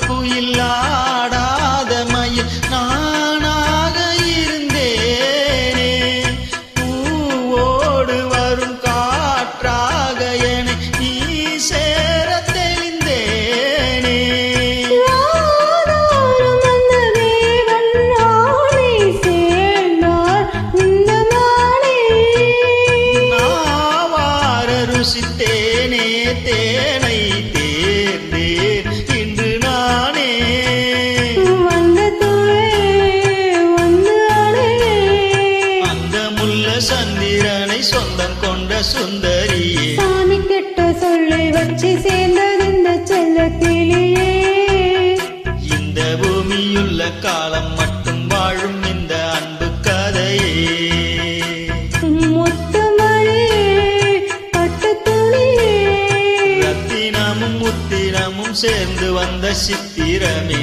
குயில் ஆடாத மயில் நானாக இருந்தேனே. பூவோடு வரும் காற்றாக என நீ சேர தெளிந்தேனே. ருசித்தேனே தேனை தேர்ந்தேன் இன்று நானே. அந்த முல்ல சந்திரனை சொந்தம் கொண்ட சுந்தரியே. சாமி கெட்ட சொல்லை வச்சு சேர்ந்தது இந்த செல்லக்கிளியே. இந்த பூமியுள்ள காலம் மட்டும் வாழும் இந்த அன்பு கதையே. முத்தினமும் சேர்ந்து வந்த சித்திரமே.